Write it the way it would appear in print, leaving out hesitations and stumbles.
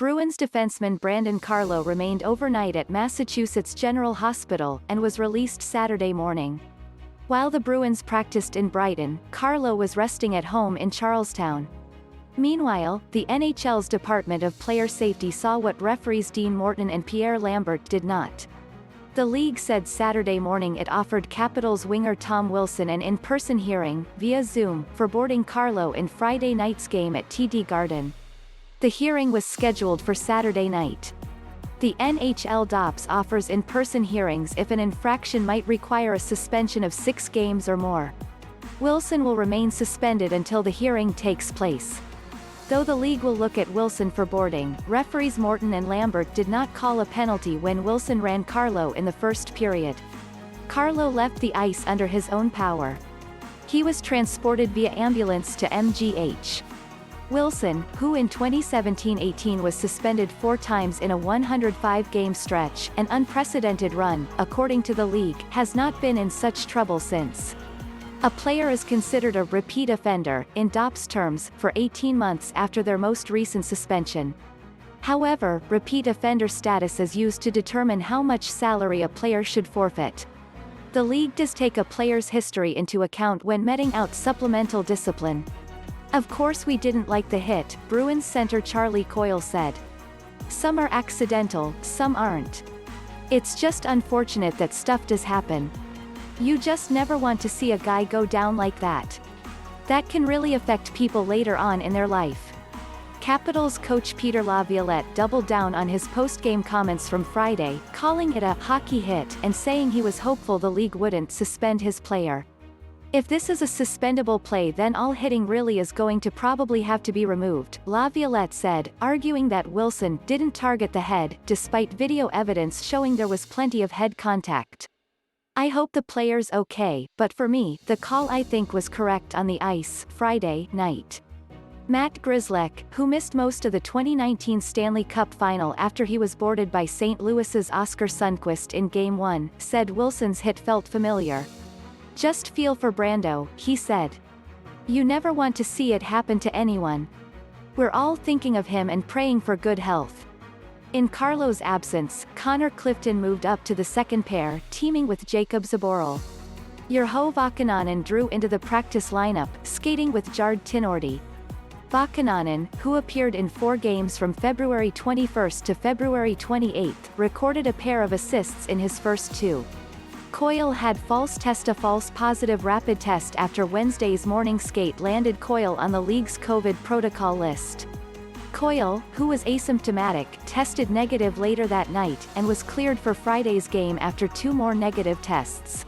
Bruins defenseman Brandon Carlo remained overnight at Massachusetts General Hospital and was released Saturday morning. While the Bruins practiced in Brighton, Carlo was resting at home in Charlestown. Meanwhile, the NHL's Department of Player Safety saw what referees Dean Morton and Pierre Lambert did not. The league said Saturday morning it offered Capitals winger Tom Wilson an in-person hearing, via Zoom, for boarding Carlo in Friday night's game at TD Garden. The hearing was scheduled for Saturday night. The NHL DOPS offers in-person hearings if an infraction might require a suspension of 6 games or more. Wilson will remain suspended until the hearing takes place. Though the league will look at Wilson for boarding, referees Morton and Lambert did not call a penalty when Wilson ran Carlo in the first period. Carlo left the ice under his own power. He was transported via ambulance to MGH. Wilson, who in 2017-18 was suspended 4 times in a 105-game stretch, an unprecedented run, according to the league, has not been in such trouble since. A player is considered a repeat offender, in DOPS terms, for 18 months after their most recent suspension. However, repeat offender status is used to determine how much salary a player should forfeit. The league does take a player's history into account when meting out supplemental discipline. "Of course we didn't like the hit," Bruins center Charlie Coyle said. "Some are accidental, some aren't. It's just unfortunate that stuff does happen. You just never want to see a guy go down like that. That can really affect people later on in their life." Capitals coach Peter Laviolette doubled down on his post-game comments from Friday, calling it a hockey hit and saying he was hopeful the league wouldn't suspend his player. "If this is a suspendable play, then all hitting really is going to probably have to be removed," Laviolette said, arguing that Wilson didn't target the head, despite video evidence showing there was plenty of head contact. "I hope the player's okay, but for me, the call I think was correct on the ice Friday night." Matt Grzelcyk, who missed most of the 2019 Stanley Cup Final after he was boarded by St. Louis's Oskar Sundqvist in Game 1, said Wilson's hit felt familiar. "Just feel for Brando," he said. "You never want to see it happen to anyone. We're all thinking of him and praying for good health." In Carlo's absence, Connor Clifton moved up to the second pair, teaming with Jakub Zboril. Urho Vaakanainen drew into the practice lineup, skating with Jarred Tinordi. Vaakanainen, who appeared in 4 games from February 21 to February 28, recorded a pair of assists in his first 2. Coyle had testA false positive rapid test after Wednesday's morning skate landed Coyle on the league's COVID protocol list. Coyle, who was asymptomatic, tested negative later that night, and was cleared for Friday's game after 2 more negative tests.